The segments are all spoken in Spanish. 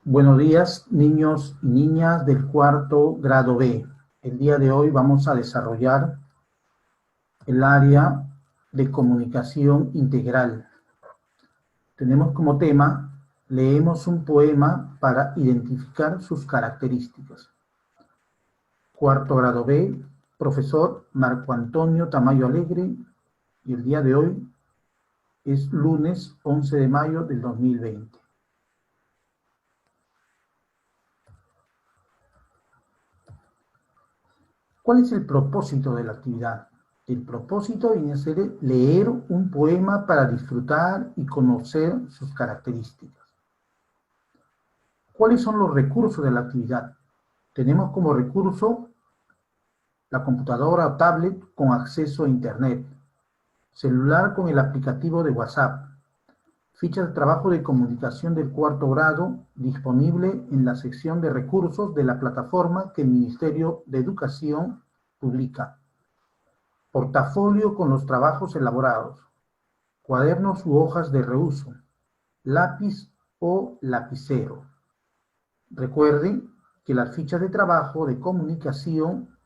Buenos días, niños y niñas del cuarto grado B. El día de hoy vamos a desarrollar el área de comunicación integral. Tenemos como tema, leemos un poema para identificar sus características. Cuarto grado B, profesor Marco Antonio Tamayo Alegre, y el día de hoy es lunes 11 de mayo del 2020. ¿Cuál es el propósito de la actividad? El propósito viene a ser leer un poema para disfrutar y conocer sus características. ¿Cuáles son los recursos de la actividad? Tenemos como recurso la computadora o tablet con acceso a Internet, celular con el aplicativo de WhatsApp, ficha de trabajo de comunicación del cuarto grado disponible en la sección de recursos de la plataforma que el Ministerio de Educación publica. Portafolio con los trabajos elaborados, cuadernos u hojas de reuso, lápiz o lapicero. Recuerden que las fichas de trabajo de comunicación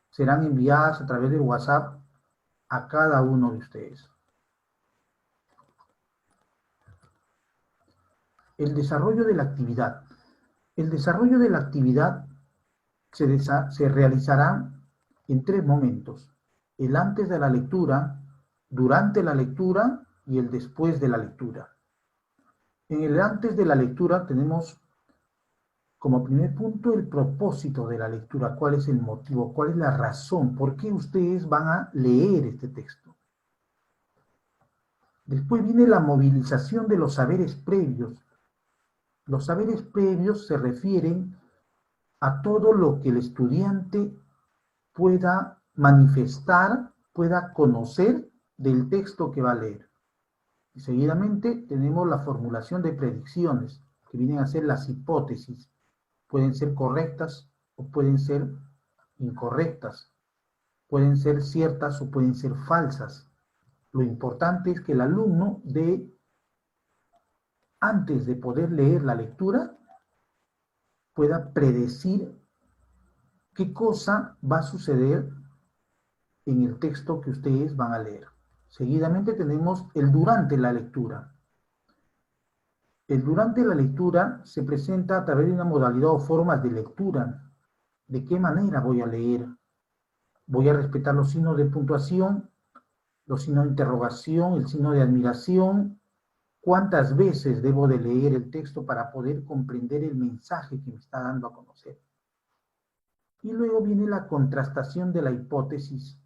serán enviadas a través de WhatsApp a cada uno de ustedes. El desarrollo de la actividad. El desarrollo de la actividad se realizará en 3 momentos: el antes de la lectura, durante la lectura y el después de la lectura. En el antes de la lectura tenemos como primer punto el propósito de la lectura, cuál es el motivo, cuál es la razón, por qué ustedes van a leer este texto. Después viene la movilización de los saberes previos. Los saberes previos se refieren a todo lo que el estudiante pueda manifestar, pueda conocer del texto que va a leer. Y seguidamente tenemos la formulación de predicciones, que vienen a ser las hipótesis. Pueden ser correctas o pueden ser incorrectas. Pueden ser ciertas o pueden ser falsas. Lo importante es que el alumno antes de poder leer la lectura, pueda predecir qué cosa va a suceder en el texto que ustedes van a leer. Seguidamente tenemos el durante la lectura. El durante la lectura se presenta a través de una modalidad o formas de lectura. ¿De qué manera voy a leer? Voy a respetar los signos de puntuación, los signos de interrogación, el signo de admiración. ¿Cuántas veces debo de leer el texto para poder comprender el mensaje que me está dando a conocer? Y luego viene la contrastación de la hipótesis,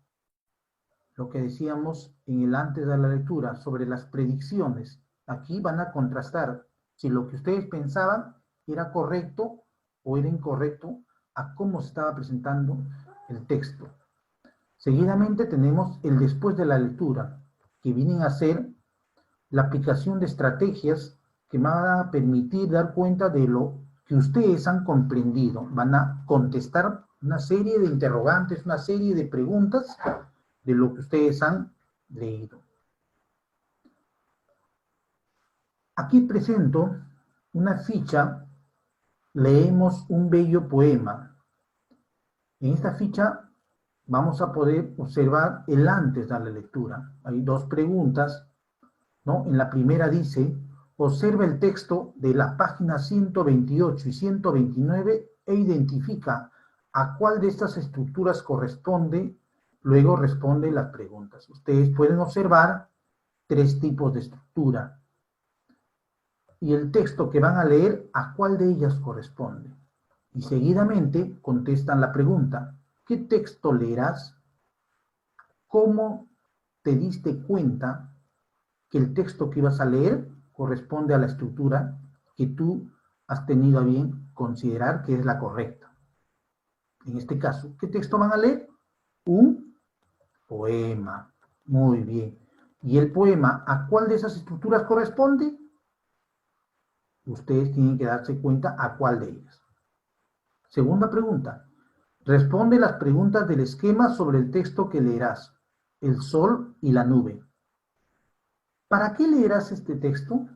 lo que decíamos en el antes de la lectura sobre las predicciones. Aquí van a contrastar si lo que ustedes pensaban era correcto o era incorrecto a cómo se estaba presentando el texto. Seguidamente tenemos el después de la lectura, que vienen a ser la aplicación de estrategias que van a permitir dar cuenta de lo que ustedes han comprendido. Van a contestar una serie de interrogantes, una serie de preguntas de lo que ustedes han leído. Aquí presento una ficha, leemos un bello poema. En esta ficha vamos a poder observar el antes de la lectura. Hay 2 preguntas, ¿no? En la primera dice, observa el texto de la página 128 y 129 e identifica a cuál de estas estructuras corresponde, luego responde las preguntas. Ustedes pueden observar 3 tipos de estructura. Y el texto que van a leer, ¿a cuál de ellas corresponde? Y seguidamente contestan la pregunta, ¿qué texto leerás? ¿Cómo te diste cuenta que el texto que ibas a leer corresponde a la estructura que tú has tenido a bien considerar que es la correcta? En este caso, ¿qué texto van a leer? Un poema. Muy bien. ¿Y el poema a cuál de esas estructuras corresponde? Ustedes tienen que darse cuenta a cuál de ellas. Segunda pregunta. Responde las preguntas del esquema sobre el texto que leerás. El sol y la nube. ¿Para qué leerás este texto?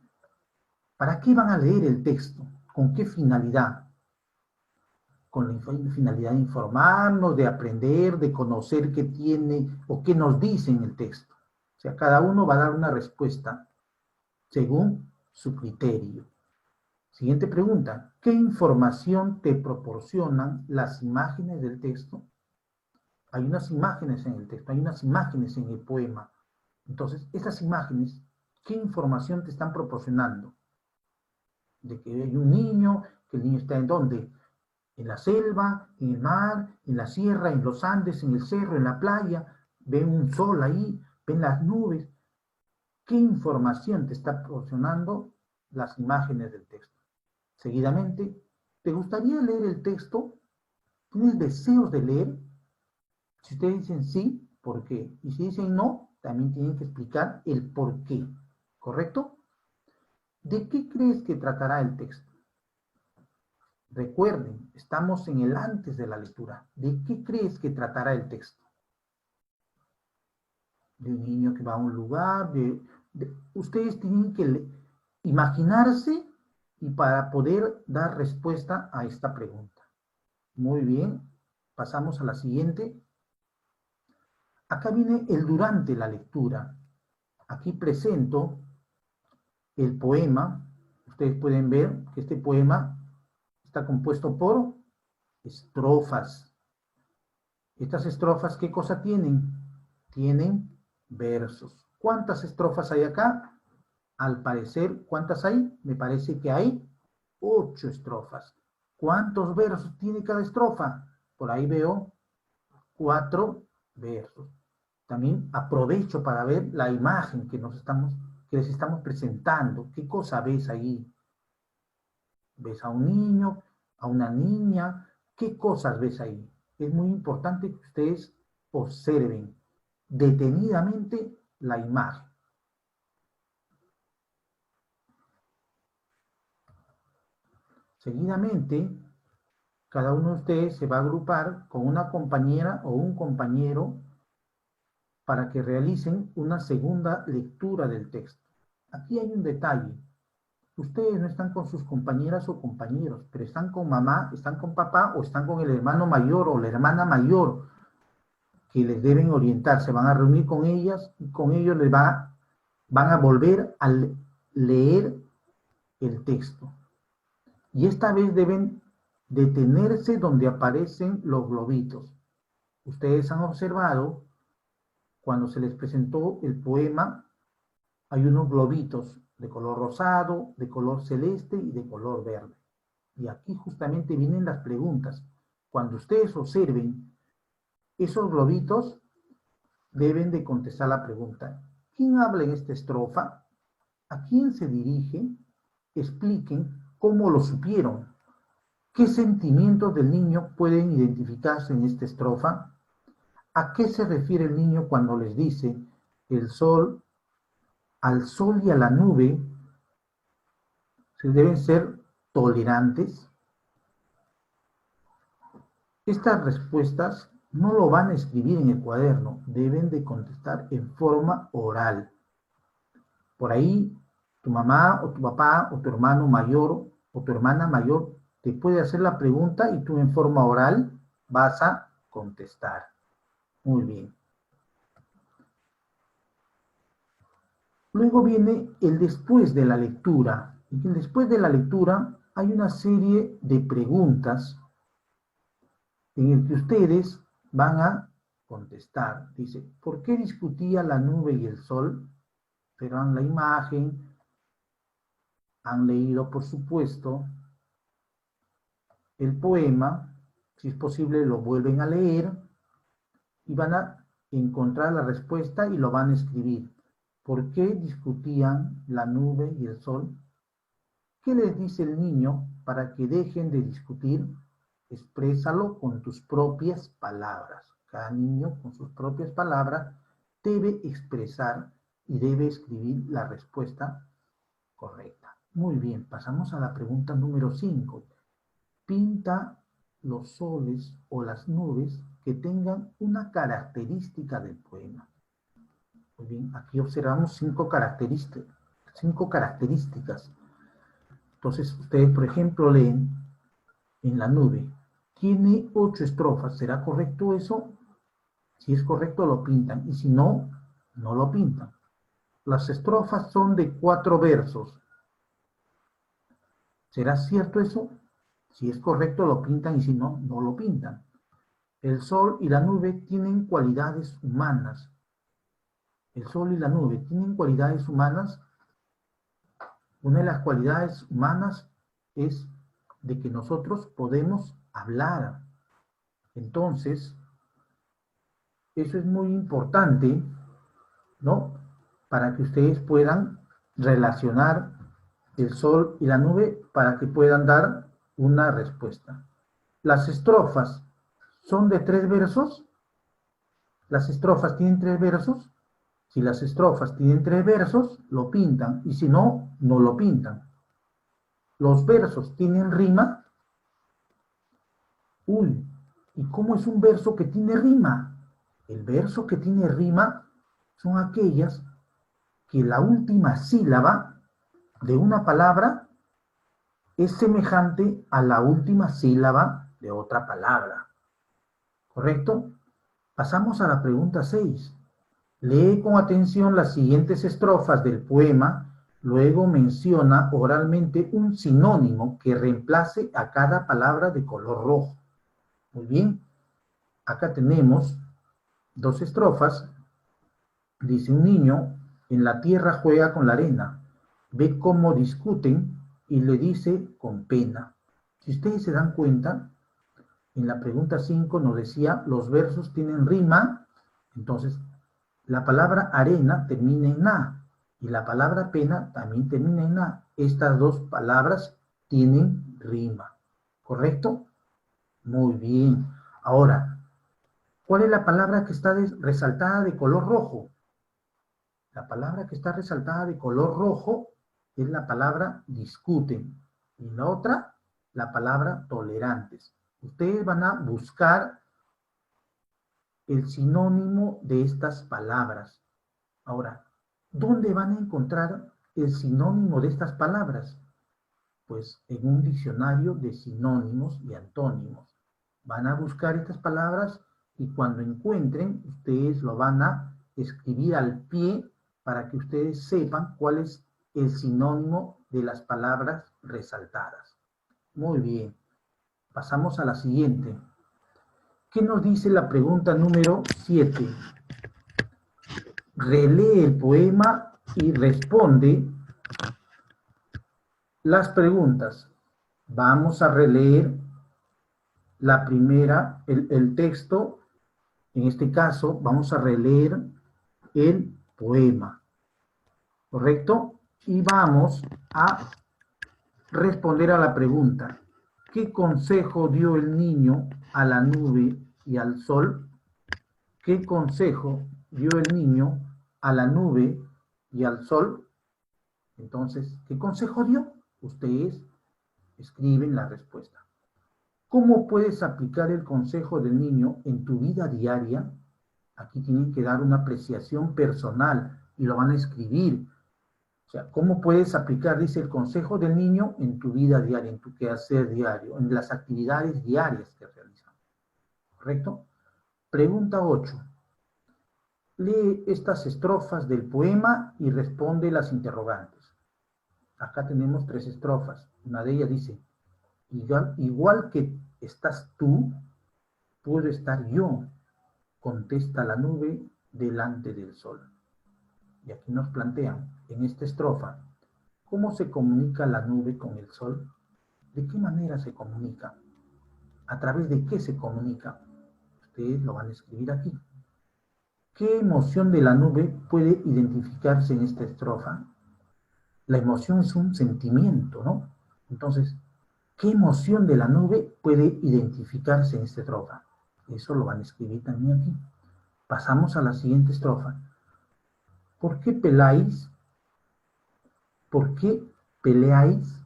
¿Para qué van a leer el texto? ¿Con qué finalidad? Con la finalidad de informarnos, de aprender, de conocer qué tiene o qué nos dice en el texto. O sea, cada uno va a dar una respuesta según su criterio. Siguiente pregunta. ¿Qué información te proporcionan las imágenes del texto? Hay unas imágenes en el texto, hay unas imágenes en el poema. Entonces, esas imágenes, ¿qué información te están proporcionando? De que hay un niño, que el niño está ¿en dónde? En la selva, en el mar, en la sierra, en los Andes, en el cerro, en la playa, ven un sol ahí, ven las nubes. ¿Qué información te está proporcionando las imágenes del texto? Seguidamente, ¿te gustaría leer el texto? ¿Tienes deseos de leer? Si ustedes dicen sí, ¿por qué? Y si dicen no, también tienen que explicar el por qué, ¿correcto? ¿De qué crees que tratará el texto? Recuerden, estamos en el antes de la lectura. ¿De qué crees que tratará el texto? De un niño que va a un lugar, ustedes tienen que imaginarse y para poder dar respuesta a esta pregunta. Muy bien, pasamos a la siguiente. Acá viene el durante la lectura. Aquí presento el poema. Ustedes pueden ver que este poema está compuesto por estrofas. Estas estrofas, ¿qué cosa tienen? Tienen versos. ¿Cuántas estrofas hay acá? Al parecer, ¿cuántas hay? Me parece que hay 8 estrofas. ¿Cuántos versos tiene cada estrofa? Por ahí veo 4 versos. También aprovecho para ver la imagen que les estamos presentando. ¿Qué cosa ves ahí? ¿Ves a un niño, a una niña? ¿Qué cosas ves ahí? Es muy importante que ustedes observen detenidamente la imagen. Seguidamente, cada uno de ustedes se va a agrupar con una compañera o un compañero para que realicen una segunda lectura del texto. Aquí hay un detalle. Ustedes no están con sus compañeras o compañeros, pero están con mamá, están con papá o están con el hermano mayor o la hermana mayor que les deben orientar. Se van a reunir con ellas y con ellos van a volver a leer el texto. Y esta vez deben detenerse donde aparecen los globitos. Ustedes han observado, cuando se les presentó el poema, hay unos globitos de color rosado, de color celeste y de color verde. Y aquí justamente vienen las preguntas. Cuando ustedes observen esos globitos, deben de contestar la pregunta. ¿Quién habla en esta estrofa? ¿A quién se dirige? Expliquen cómo lo supieron. ¿Qué sentimientos del niño pueden identificarse en esta estrofa? ¿A qué se refiere el niño cuando les dice el sol, al sol y a la nube? Se deben ser tolerantes. Estas respuestas no lo van a escribir en el cuaderno, deben de contestar en forma oral. Por ahí, tu mamá o tu papá o tu hermano mayor o tu hermana mayor te puede hacer la pregunta y tú en forma oral vas a contestar. Muy bien. Luego viene el después de la lectura. Y después de la lectura hay una serie de preguntas en el que ustedes van a contestar. Dice, ¿por qué discutía la nube y el sol? Verán la imagen, han leído, por supuesto, el poema, si es posible lo vuelven a leer y van a encontrar la respuesta y lo van a escribir. ¿Por qué discutían la nube y el sol? ¿Qué les dice el niño para que dejen de discutir? Exprésalo con tus propias palabras. Cada niño con sus propias palabras debe expresar y debe escribir la respuesta correcta. Muy bien, pasamos a la pregunta número 5. Pinta los soles o las nubes que tengan una característica del poema. Muy bien, aquí observamos 5 características. Entonces, ustedes, por ejemplo, leen en la nube. Tiene 8 estrofas. ¿Será correcto eso? Si es correcto, lo pintan. Y si no, no lo pintan. Las estrofas son de 4 versos. ¿Será cierto eso? Si es correcto, lo pintan, y si no, no lo pintan. El sol y la nube tienen cualidades humanas. El sol y la nube tienen cualidades humanas. Una de las cualidades humanas es de que nosotros podemos hablar. Entonces, eso es muy importante, ¿no? Para que ustedes puedan relacionar el sol y la nube para que puedan dar una respuesta. Las estrofas son de 3 versos. Las estrofas tienen 3 versos. Si las estrofas tienen 3 versos, lo pintan, y si no, no lo pintan. Los versos tienen rima. Uy, ¿y cómo es un verso que tiene rima? El verso que tiene rima son aquellas que la última sílaba de una palabra es semejante a la última sílaba de otra palabra. ¿Correcto? Pasamos a la pregunta 6. Lee con atención las siguientes estrofas del poema, luego menciona oralmente un sinónimo que reemplace a cada palabra de color rojo. Muy bien, acá tenemos 2 estrofas. Dice: un niño en la tierra juega con la arena, ve cómo discuten y le dice con pena. Si ustedes se dan cuenta, en la pregunta 5 nos decía, los versos tienen rima. Entonces, la palabra arena termina en na, y la palabra pena también termina en na. Estas 2 palabras tienen rima. ¿Correcto? Muy bien. Ahora, ¿cuál es la palabra que está resaltada de color rojo? La palabra que está resaltada de color rojo es la palabra discuten, y la otra, la palabra tolerantes. Ustedes van a buscar el sinónimo de estas palabras. Ahora, ¿dónde van a encontrar el sinónimo de estas palabras? Pues en un diccionario de sinónimos y antónimos. Van a buscar estas palabras, y cuando encuentren, ustedes lo van a escribir al pie para que ustedes sepan cuál es el sinónimo de las palabras resaltadas. Muy bien. Pasamos a la siguiente. ¿Qué nos dice la pregunta número 7? Relee el poema y responde las preguntas. Vamos a releer la primera, el texto. En este caso, vamos a releer el poema, ¿correcto? Y vamos a responder a la pregunta: ¿qué consejo dio el niño a la nube y al sol? ¿Qué consejo dio el niño a la nube y al sol? Entonces, ¿qué consejo dio? Ustedes escriben la respuesta. ¿Cómo puedes aplicar el consejo del niño en tu vida diaria? Aquí tienen que dar una apreciación personal y lo van a escribir. O sea, ¿cómo puedes aplicar, dice, el consejo del niño en tu vida diaria, en tu quehacer diario, en las actividades diarias que realizamos? ¿Correcto? Pregunta 8. Lee estas estrofas del poema y responde las interrogantes. Acá tenemos 3 estrofas. Una de ellas dice: igual que estás tú, puedo estar yo, contesta la nube delante del sol. Y aquí nos plantean, en esta estrofa, ¿cómo se comunica la nube con el sol? ¿De qué manera se comunica? ¿A través de qué se comunica? Ustedes lo van a escribir aquí. ¿Qué emoción de la nube puede identificarse en esta estrofa? La emoción es un sentimiento, ¿no? Entonces, ¿qué emoción de la nube puede identificarse en esta estrofa? Eso lo van a escribir también aquí. Pasamos a la siguiente estrofa. ¿Por qué peláis? ¿Por qué peleáis?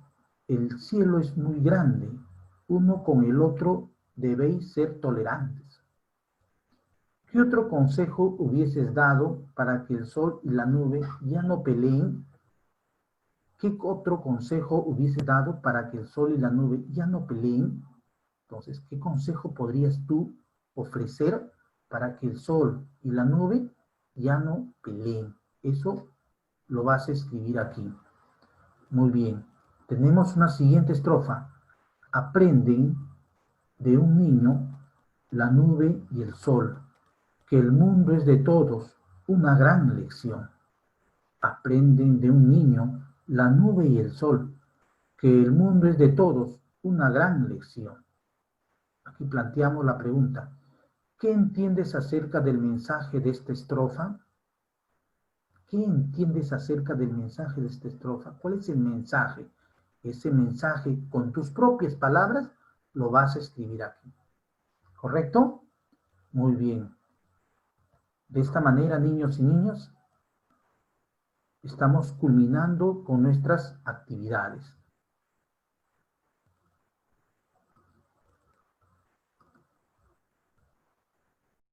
El cielo es muy grande. Uno con el otro debéis ser tolerantes. ¿Qué otro consejo hubieses dado para que el sol y la nube ya no peleen? ¿qué otro consejo hubiese dado para que el sol y la nube ya no peleen? Entonces, ¿qué consejo podrías tú ofrecer para que el sol y la nube ya no peleen? Eso lo vas a escribir aquí. Muy bien. Tenemos una siguiente estrofa. Aprenden de un niño la nube y el sol, que el mundo es de todos, una gran lección. Aprenden de un niño la nube y el sol, que el mundo es de todos, una gran lección. Aquí planteamos la pregunta, ¿qué entiendes acerca del mensaje de esta estrofa? ¿Qué entiendes acerca del mensaje de esta estrofa? ¿Cuál es el mensaje? Ese mensaje, con tus propias palabras, lo vas a escribir aquí. ¿Correcto? Muy bien. De esta manera, niños y niñas, estamos culminando con nuestras actividades.